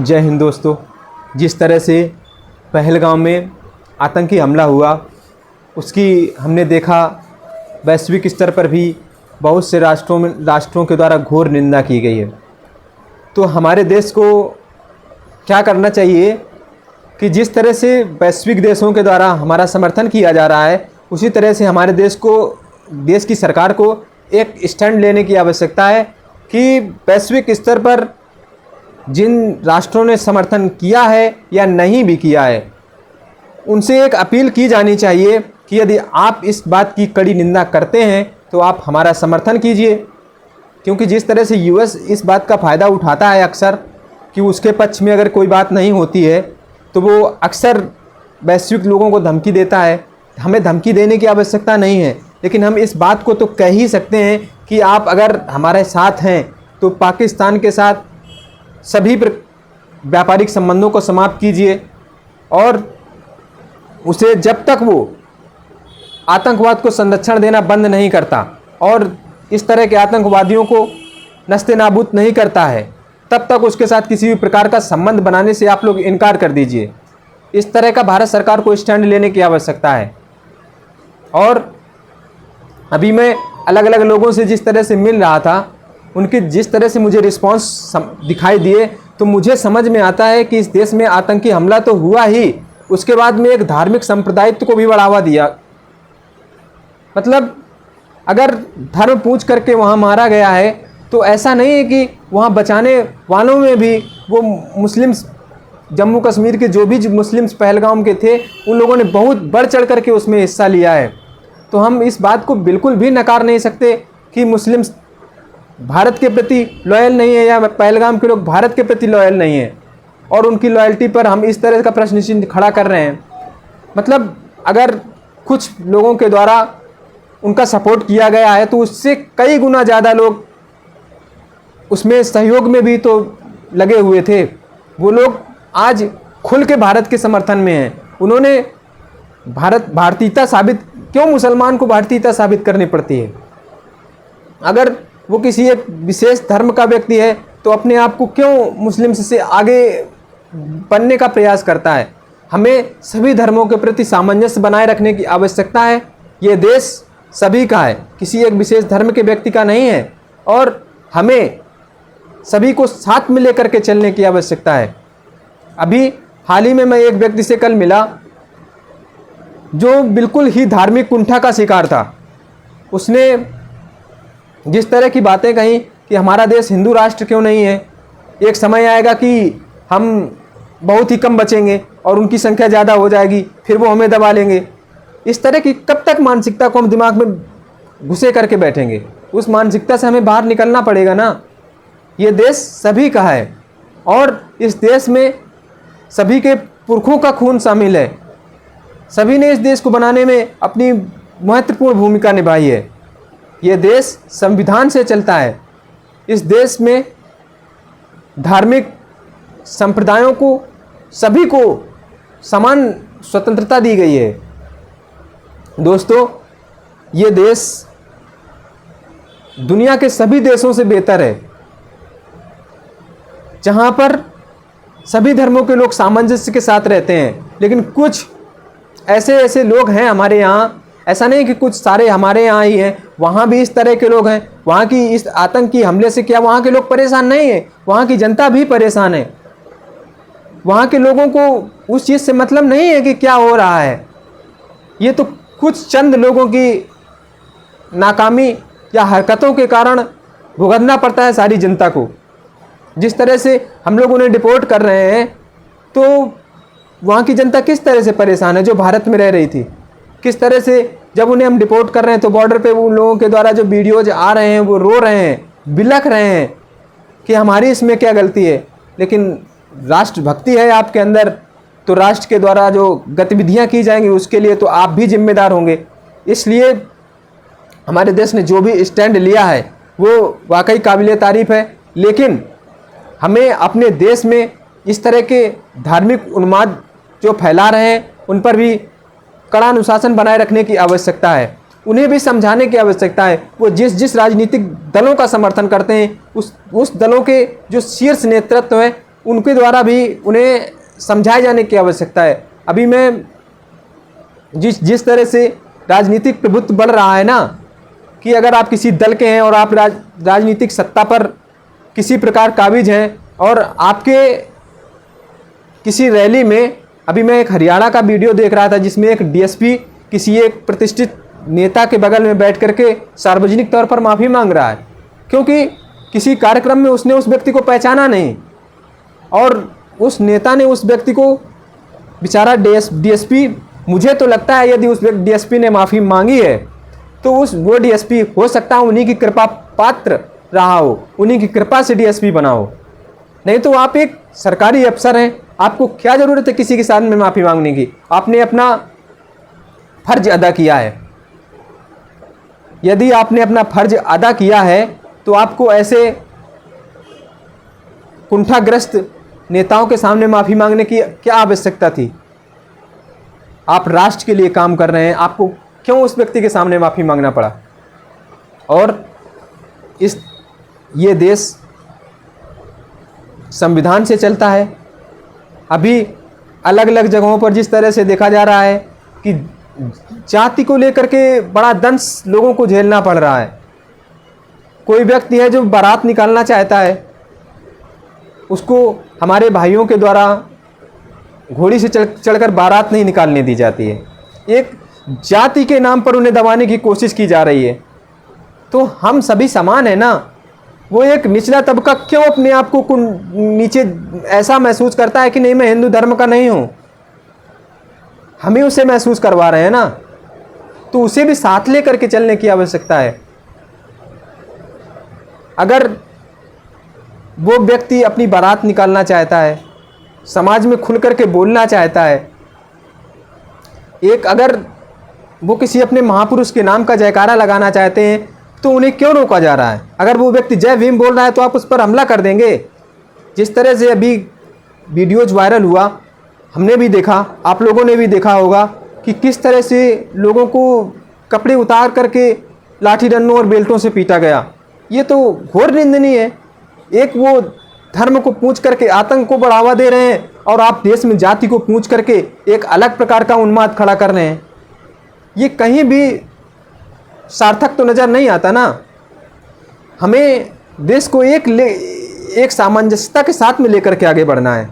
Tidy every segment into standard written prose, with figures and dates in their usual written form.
जय हिंद दोस्तों। जिस तरह से पहलगाम में आतंकी हमला हुआ उसकी हमने देखा, वैश्विक स्तर पर भी बहुत से राष्ट्रों के द्वारा घोर निंदा की गई है। तो हमारे देश को क्या करना चाहिए कि जिस तरह से वैश्विक देशों के द्वारा हमारा समर्थन किया जा रहा है, उसी तरह से हमारे देश की सरकार को एक स्टैंड लेने की आवश्यकता है कि वैश्विक स्तर पर जिन राष्ट्रों ने समर्थन किया है या नहीं भी किया है, उनसे एक अपील की जानी चाहिए कि यदि आप इस बात की कड़ी निंदा करते हैं तो आप हमारा समर्थन कीजिए। क्योंकि जिस तरह से यूएस इस बात का फ़ायदा उठाता है अक्सर कि उसके पक्ष में अगर कोई बात नहीं होती है तो वो अक्सर वैश्विक लोगों को धमकी देता है। हमें धमकी देने की आवश्यकता नहीं है, लेकिन हम इस बात को तो कह ही सकते हैं कि आप अगर हमारे साथ हैं तो पाकिस्तान के साथ सभी व्यापारिक संबंधों को समाप्त कीजिए और उसे जब तक वो आतंकवाद को संरक्षण देना बंद नहीं करता और इस तरह के आतंकवादियों को नस्ते नाबूद नहीं करता है, तब तक उसके साथ किसी भी प्रकार का संबंध बनाने से आप लोग इनकार कर दीजिए। इस तरह का भारत सरकार को स्टैंड लेने की आवश्यकता है। और अभी मैं अलग अलग लोगों से जिस तरह से मिल रहा था, उनके जिस तरह से मुझे रिस्पांस दिखाई दिए, तो मुझे समझ में आता है कि इस देश में आतंकी हमला तो हुआ ही, उसके बाद में एक धार्मिक संप्रदायित्व को भी बढ़ावा दिया। मतलब अगर धर्म पूछ करके वहाँ मारा गया है तो ऐसा नहीं है कि वहाँ बचाने वालों में भी वो मुस्लिम्स, जम्मू कश्मीर के जो भी मुस्लिम्स पहलगाम के थे, उन लोगों ने बहुत बढ़ चढ़ करके उसमें हिस्सा लिया है। तो हम इस बात को बिल्कुल भी नकार नहीं सकते कि मुस्लिम्स भारत के प्रति लॉयल नहीं है या पहलगाम के लोग भारत के प्रति लॉयल नहीं है, और उनकी लॉयल्टी पर हम इस तरह का प्रश्न चिन्ह खड़ा कर रहे हैं। मतलब अगर कुछ लोगों के द्वारा उनका सपोर्ट किया गया है तो उससे कई गुना ज़्यादा लोग उसमें सहयोग में भी तो लगे हुए थे। वो लोग आज खुल के भारत के समर्थन में हैं। उन्होंने भारतीयता साबित, क्यों मुसलमान को भारतीयता साबित करनी पड़ती है? अगर वो किसी एक विशेष धर्म का व्यक्ति है तो अपने आप को क्यों मुस्लिम से आगे बनने का प्रयास करता है? हमें सभी धर्मों के प्रति सामंजस्य बनाए रखने की आवश्यकता है। ये देश सभी का है, किसी एक विशेष धर्म के व्यक्ति का नहीं है, और हमें सभी को साथ में लेकर के चलने की आवश्यकता है। अभी हाल ही में मैं एक व्यक्ति से कल मिला जो बिल्कुल ही धार्मिक कुंठा का शिकार था। उसने जिस तरह की बातें कही कि हमारा देश हिंदू राष्ट्र क्यों नहीं है, एक समय आएगा कि हम बहुत ही कम बचेंगे और उनकी संख्या ज़्यादा हो जाएगी, फिर वो हमें दबा लेंगे। इस तरह की कब तक मानसिकता को हम दिमाग में घुसे करके बैठेंगे? उस मानसिकता से हमें बाहर निकलना पड़ेगा ना। ये देश सभी का है और इस देश में सभी के पुरखों का खून शामिल है। सभी ने इस देश को बनाने में अपनी महत्वपूर्ण भूमिका निभाई है। ये देश संविधान से चलता है। इस देश में धार्मिक संप्रदायों को सभी को समान स्वतंत्रता दी गई है। दोस्तों, ये देश दुनिया के सभी देशों से बेहतर है, जहाँ पर सभी धर्मों के लोग सामंजस्य के साथ रहते हैं। लेकिन कुछ ऐसे लोग हैं हमारे यहाँ, ऐसा नहीं कि कुछ सारे हमारे यहाँ ही हैं, वहाँ भी इस तरह के लोग हैं। वहाँ की इस आतंकी हमले से क्या वहाँ के लोग परेशान नहीं है? वहाँ की जनता भी परेशान है। वहाँ के लोगों को उस चीज़ से मतलब नहीं है कि क्या हो रहा है। ये तो कुछ चंद लोगों की नाकामी या हरकतों के कारण भुगतना पड़ता है सारी जनता को। जिस तरह से हम लोग उन्हें डिपोर्ट कर रहे हैं, तो वहाँ की जनता किस तरह से परेशान है जो भारत में रह रही थी? किस तरह से जब उन्हें हम डिपोर्ट कर रहे हैं तो बॉर्डर पे उन लोगों के द्वारा जो वीडियोज आ रहे हैं वो रो रहे हैं, बिलख रहे हैं कि हमारी इसमें क्या गलती है। लेकिन राष्ट्रभक्ति है आपके अंदर तो राष्ट्र के द्वारा जो गतिविधियां की जाएंगी उसके लिए तो आप भी जिम्मेदार होंगे। इसलिए हमारे देश ने जो भी स्टैंड लिया है वो वाकई काबिल तारीफ़ है। लेकिन हमें अपने देश में इस तरह के धार्मिक उन्माद जो फैला रहे हैं उन पर भी कड़ा अनुशासन बनाए रखने की आवश्यकता है। उन्हें भी समझाने की आवश्यकता है। वो जिस राजनीतिक दलों का समर्थन करते हैं उस दलों के जो शीर्ष नेतृत्व है उनके द्वारा भी उन्हें समझाए जाने की आवश्यकता है। अभी मैं जिस तरह से राजनीतिक प्रभुत्व बढ़ रहा है ना, कि अगर आप किसी दल के हैं और आप राजनीतिक सत्ता पर किसी प्रकार काबिज हैं और आपके किसी रैली में, अभी मैं एक हरियाणा का वीडियो देख रहा था जिसमें एक डीएसपी किसी एक प्रतिष्ठित नेता के बगल में बैठ करके सार्वजनिक तौर पर माफ़ी मांग रहा है, क्योंकि किसी कार्यक्रम में उसने उस व्यक्ति को पहचाना नहीं और उस नेता ने उस व्यक्ति को, बेचारा डीएसपी, मुझे तो लगता है यदि उस डीएसपी ने माफ़ी मांगी है तो वो डीएसपी हो सकता है उन्हीं की कृपा पात्र रहा हो, उन्हीं की कृपा से डीएसपी बना हो। नहीं तो आप एक सरकारी अफसर हैं, आपको क्या ज़रूरत है किसी के सामने माफ़ी मांगने की? आपने अपना फर्ज अदा किया है। यदि आपने अपना फर्ज अदा किया है तो आपको ऐसे कुंठाग्रस्त नेताओं के सामने माफ़ी मांगने की क्या आवश्यकता थी? आप राष्ट्र के लिए काम कर रहे हैं, आपको क्यों उस व्यक्ति के सामने माफ़ी मांगना पड़ा? और ये देश संविधान से चलता है। अभी अलग अलग जगहों पर जिस तरह से देखा जा रहा है कि जाति को लेकर के बड़ा दंश लोगों को झेलना पड़ रहा है। कोई व्यक्ति है जो बारात निकालना चाहता है, उसको हमारे भाइयों के द्वारा घोड़ी से चढ़कर बारात नहीं निकालने दी जाती है। एक जाति के नाम पर उन्हें दबाने की कोशिश की जा रही है। तो हम सभी समान हैं ना। वो एक निचला तबका क्यों अपने आप को नीचे ऐसा महसूस करता है कि नहीं मैं हिंदू धर्म का नहीं हूँ? हमें उसे महसूस करवा रहे हैं ना, तो उसे भी साथ लेकर के चलने की आवश्यकता है। अगर वो व्यक्ति अपनी बारात निकालना चाहता है, समाज में खुल करके बोलना चाहता है, अगर वो किसी अपने महापुरुष के नाम का जयकारा लगाना चाहते हैं, तो उन्हें क्यों रोका जा रहा है? अगर वो व्यक्ति जय भीम बोल रहा है तो आप उस पर हमला कर देंगे। जिस तरह से अभी वीडियोज वायरल हुआ, हमने भी देखा, आप लोगों ने भी देखा होगा कि किस तरह से लोगों को कपड़े उतार करके लाठी डंडों और बेल्टों से पीटा गया। ये तो घोर निंदनीय है। एक वो धर्म को पूछ करके आतंक को बढ़ावा दे रहे हैं और आप देश में जाति को पूछ करके एक अलग प्रकार का उन्माद खड़ा कर रहे हैं। ये कहीं भी सार्थक तो नज़र नहीं आता ना। हमें देश को एक सामंजस्यता के साथ में लेकर के आगे बढ़ना है।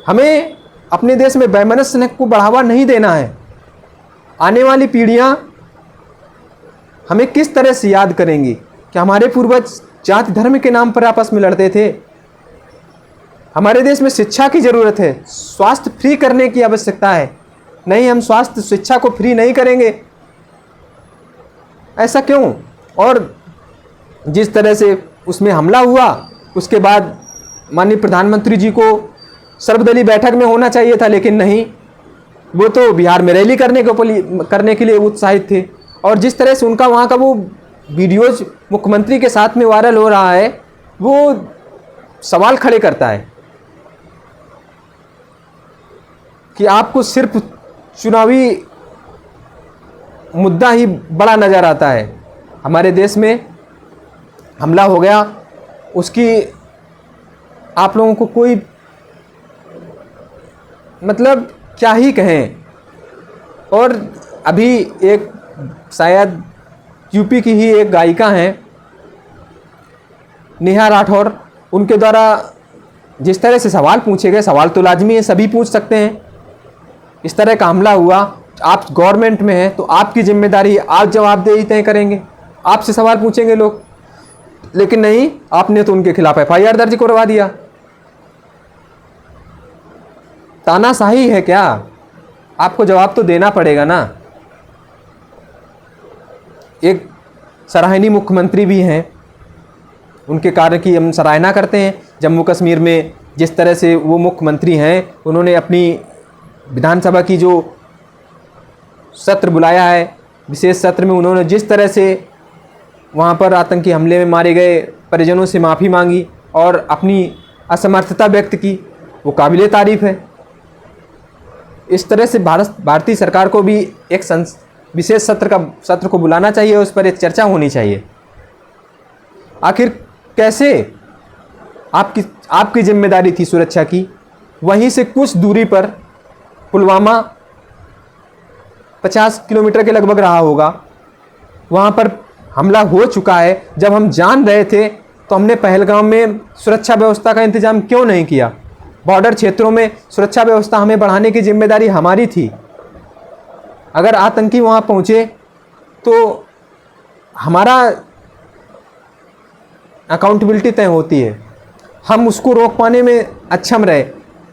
हमें अपने देश में वैमनस्य को बढ़ावा नहीं देना है। आने वाली पीढ़ियां हमें किस तरह से याद करेंगी कि हमारे पूर्वज जाति धर्म के नाम पर आपस में लड़ते थे। हमारे देश में शिक्षा की ज़रूरत है, स्वास्थ्य फ्री करने की आवश्यकता है। नहीं, हम स्वास्थ्य शिक्षा को फ्री नहीं करेंगे, ऐसा क्यों? और जिस तरह से उसमें हमला हुआ, उसके बाद माननीय प्रधानमंत्री जी को सर्वदलीय बैठक में होना चाहिए था, लेकिन नहीं, वो तो बिहार में रैली करने के लिए उत्साहित थे। और जिस तरह से उनका वहाँ का वो वीडियोज मुख्यमंत्री के साथ में वायरल हो रहा है, वो सवाल खड़े करता है कि आपको सिर्फ चुनावी मुद्दा ही बड़ा नज़र आता है। हमारे देश में हमला हो गया, उसकी आप लोगों को कोई मतलब क्या ही कहें। और अभी एक शायद यूपी की ही एक गायिका हैं नेहा राठौर, उनके द्वारा जिस तरह से सवाल पूछे गए, सवाल तो लाजमी है, सभी पूछ सकते हैं। इस तरह का हमला हुआ, आप गवर्नमेंट में हैं तो आपकी जिम्मेदारी है, आप जवाबदेही तय करेंगे, आपसे सवाल पूछेंगे लोग। लेकिन नहीं, आपने तो उनके खिलाफ एफआईआर दर्ज करवा दिया। तानाशाही है क्या? आपको जवाब तो देना पड़ेगा ना। एक सराहनीय मुख्यमंत्री भी हैं, उनके कार्य की हम सराहना करते हैं। जम्मू कश्मीर में जिस तरह से वो मुख्यमंत्री हैं, उन्होंने अपनी विधानसभा की जो सत्र बुलाया है, विशेष सत्र में उन्होंने जिस तरह से वहाँ पर आतंकी हमले में मारे गए परिजनों से माफ़ी मांगी और अपनी असमर्थता व्यक्त की, वो काबिले तारीफ़ है। इस तरह से भारतीय सरकार को भी एक विशेष सत्र को बुलाना चाहिए, उस पर एक चर्चा होनी चाहिए। आखिर कैसे आपकी जिम्मेदारी थी सुरक्षा की। वहीं से कुछ दूरी पर पुलवामा 50 किलोमीटर के लगभग रहा होगा, वहाँ पर हमला हो चुका है। जब हम जान रहे थे तो हमने पहलगाम में सुरक्षा व्यवस्था का इंतजाम क्यों नहीं किया? बॉर्डर क्षेत्रों में सुरक्षा व्यवस्था हमें बढ़ाने की जिम्मेदारी हमारी थी। अगर आतंकी वहाँ पहुँचे तो हमारा अकाउंटेबिलिटी तय होती है, हम उसको रोक पाने में अक्षम रहे।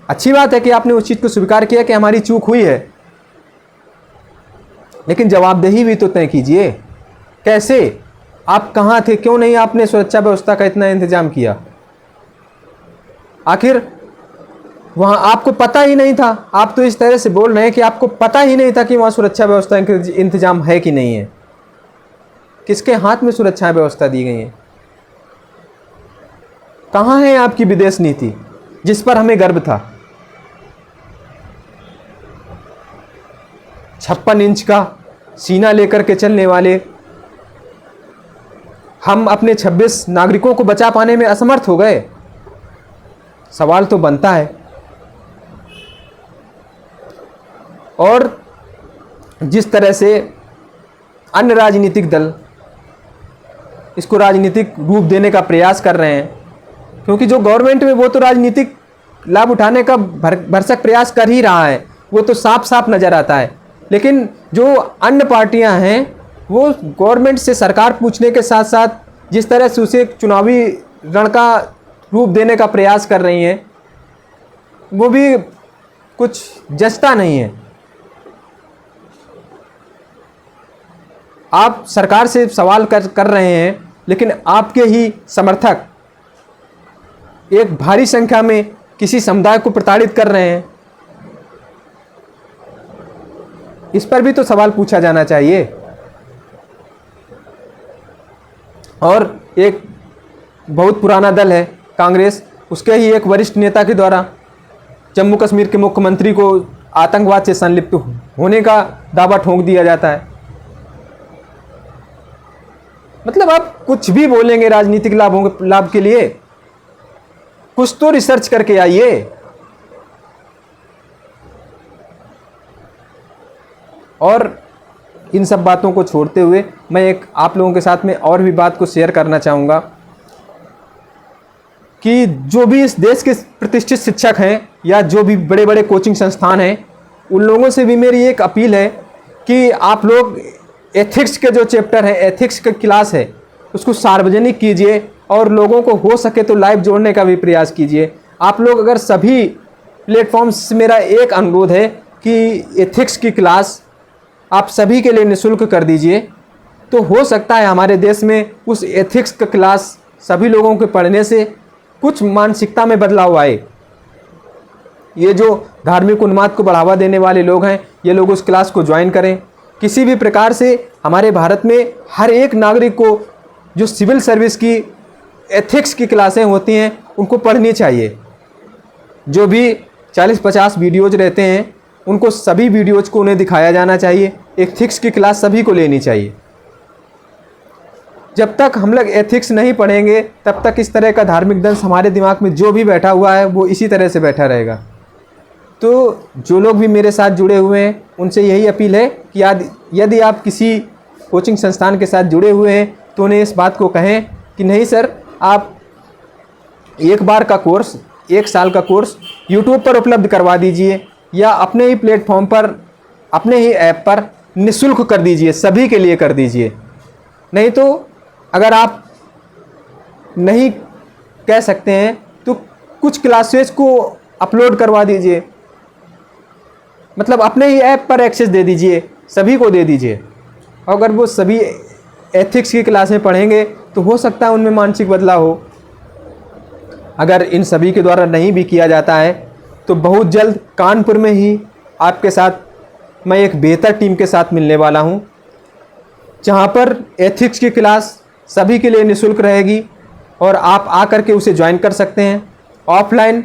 अच्छी बात है कि आपने उस चीज़ को स्वीकार किया कि हमारी चूक हुई है, लेकिन जवाबदेही भी तो तय कीजिए। कैसे? आप कहाँ थे? क्यों नहीं आपने सुरक्षा व्यवस्था का इतना इंतजाम किया? आखिर वहाँ आपको पता ही नहीं था। आप तो इस तरह से बोल रहे हैं कि आपको पता ही नहीं था कि वहाँ सुरक्षा व्यवस्था का इंतजाम है कि नहीं है। किसके हाथ में सुरक्षा व्यवस्था दी गई है? कहाँ है आपकी विदेश नीति जिस पर हमें गर्व था? 56 इंच का सीना लेकर के चलने वाले हम अपने 26 नागरिकों को बचा पाने में असमर्थ हो गए। सवाल तो बनता है। और जिस तरह से अन्य राजनीतिक दल इसको राजनीतिक रूप देने का प्रयास कर रहे हैं, क्योंकि जो गवर्नमेंट में वो तो राजनीतिक लाभ उठाने का भरसक प्रयास कर ही रहा है, वो तो साफ साफ नज़र आता है। लेकिन जो अन्य पार्टियां हैं वो गवर्नमेंट से सरकार पूछने के साथ साथ जिस तरह से उसे चुनावी रण का रूप देने का प्रयास कर रही हैं, वो भी कुछ जचता नहीं है। आप सरकार से सवाल कर रहे हैं, लेकिन आपके ही समर्थक एक भारी संख्या में किसी समुदाय को प्रताड़ित कर रहे हैं। इस पर भी तो सवाल पूछा जाना चाहिए। और एक बहुत पुराना दल है कांग्रेस, उसके ही एक वरिष्ठ नेता के द्वारा जम्मू कश्मीर के मुख्यमंत्री को आतंकवाद से संलिप्त होने का दावा ठोक दिया जाता है। मतलब आप कुछ भी बोलेंगे राजनीतिक लाभ के लिए, कुछ तो रिसर्च करके आइए। और इन सब बातों को छोड़ते हुए मैं एक आप लोगों के साथ में और भी बात को शेयर करना चाहूँगा कि जो भी इस देश के प्रतिष्ठित शिक्षक हैं या जो भी बड़े बड़े कोचिंग संस्थान हैं, उन लोगों से भी मेरी एक अपील है कि आप लोग एथिक्स के जो चैप्टर है, एथिक्स का क्लास है, उसको सार्वजनिक कीजिए और लोगों को हो सके तो लाइव जोड़ने का भी प्रयास कीजिए। आप लोग अगर सभी प्लेटफॉर्म्स से मेरा एक अनुरोध है कि एथिक्स की क्लास आप सभी के लिए निःशुल्क कर दीजिए, तो हो सकता है हमारे देश में उस एथिक्स का क्लास सभी लोगों के पढ़ने से कुछ मानसिकता में बदलाव आए। ये जो धार्मिक उन्माद को बढ़ावा देने वाले लोग हैं, ये लोग उस क्लास को ज्वाइन करें। किसी भी प्रकार से हमारे भारत में हर एक नागरिक को जो सिविल सर्विस की एथिक्स की क्लासें होती हैं उनको पढ़नी चाहिए। जो भी 40-50 वीडियोज़ रहते हैं उनको सभी वीडियोज़ को उन्हें दिखाया जाना चाहिए। एथिक्स की क्लास सभी को लेनी चाहिए। जब तक हम लोग एथिक्स नहीं पढ़ेंगे तब तक इस तरह का धार्मिक दंश हमारे दिमाग में जो भी बैठा हुआ है वो इसी तरह से बैठा रहेगा। तो जो लोग भी मेरे साथ जुड़े हुए हैं उनसे यही अपील है कि यदि आप किसी कोचिंग संस्थान के साथ जुड़े हुए हैं तो उन्हें इस बात को कहें कि नहीं सर, आप एक बार का कोर्स, 1 साल का कोर्स यूट्यूब पर उपलब्ध करवा दीजिए या अपने ही प्लेटफॉर्म पर, अपने ही ऐप पर निःशुल्क कर दीजिए, सभी के लिए कर दीजिए। नहीं तो अगर आप नहीं कह सकते हैं तो कुछ क्लासेस को अपलोड करवा दीजिए, मतलब अपने ही ऐप पर एक्सेस दे दीजिए, सभी को दे दीजिए। अगर वो सभी एथिक्स की क्लासें पढ़ेंगे तो हो सकता है उनमें मानसिक बदलाव हो। अगर इन सभी के द्वारा नहीं भी किया जाता है तो बहुत जल्द कानपुर में ही आपके साथ मैं एक बेहतर टीम के साथ मिलने वाला हूं, जहां पर एथिक्स की क्लास सभी के लिए निःशुल्क रहेगी और आप आकर के उसे ज्वाइन कर सकते हैं। ऑफलाइन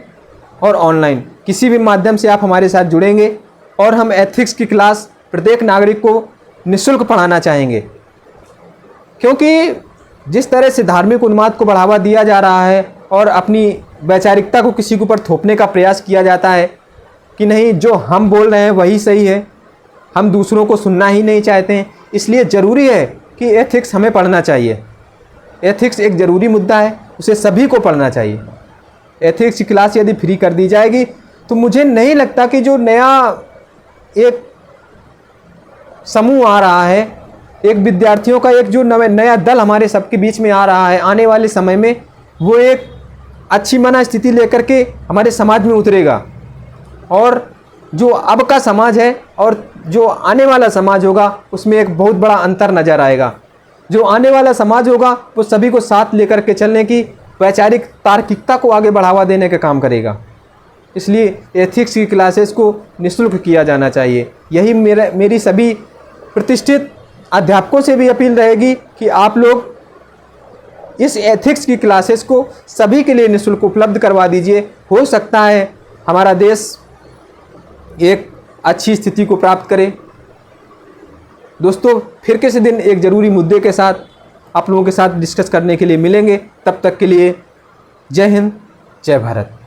और ऑनलाइन किसी भी माध्यम से आप हमारे साथ जुड़ेंगे और हम एथिक्स की क्लास प्रत्येक नागरिक को निःशुल्क पढ़ाना चाहेंगे। क्योंकि जिस तरह से धार्मिक उन्माद को बढ़ावा दिया जा रहा है और अपनी वैचारिकता को किसी के ऊपर थोपने का प्रयास किया जाता है कि नहीं, जो हम बोल रहे हैं वही सही है, हम दूसरों को सुनना ही नहीं चाहते हैं। इसलिए ज़रूरी है कि एथिक्स हमें पढ़ना चाहिए। एथिक्स एक ज़रूरी मुद्दा है, उसे सभी को पढ़ना चाहिए। एथिक्स की क्लास यदि फ्री कर दी जाएगी तो मुझे नहीं लगता कि जो नया एक समूह आ रहा है, एक विद्यार्थियों का एक जो नया दल हमारे सबके बीच में आ रहा है, आने वाले समय में वो एक अच्छी मना स्थिति लेकर के हमारे समाज में उतरेगा। और जो अब का समाज है और जो आने वाला समाज होगा उसमें एक बहुत बड़ा अंतर नज़र आएगा। जो आने वाला समाज होगा वो सभी को साथ लेकर के चलने की वैचारिक तार्किकता को आगे बढ़ावा देने का काम करेगा। इसलिए एथिक्स की क्लासेस को निःशुल्क किया जाना चाहिए। यही मेरी सभी प्रतिष्ठित अध्यापकों से भी अपील रहेगी कि आप लोग इस एथिक्स की क्लासेस को सभी के लिए निःशुल्क उपलब्ध करवा दीजिए। हो सकता है हमारा देश एक अच्छी स्थिति को प्राप्त करे। दोस्तों, फिर किसी दिन एक ज़रूरी मुद्दे के साथ आप लोगों के साथ डिस्कस करने के लिए मिलेंगे। तब तक के लिए जय हिंद, जय भारत।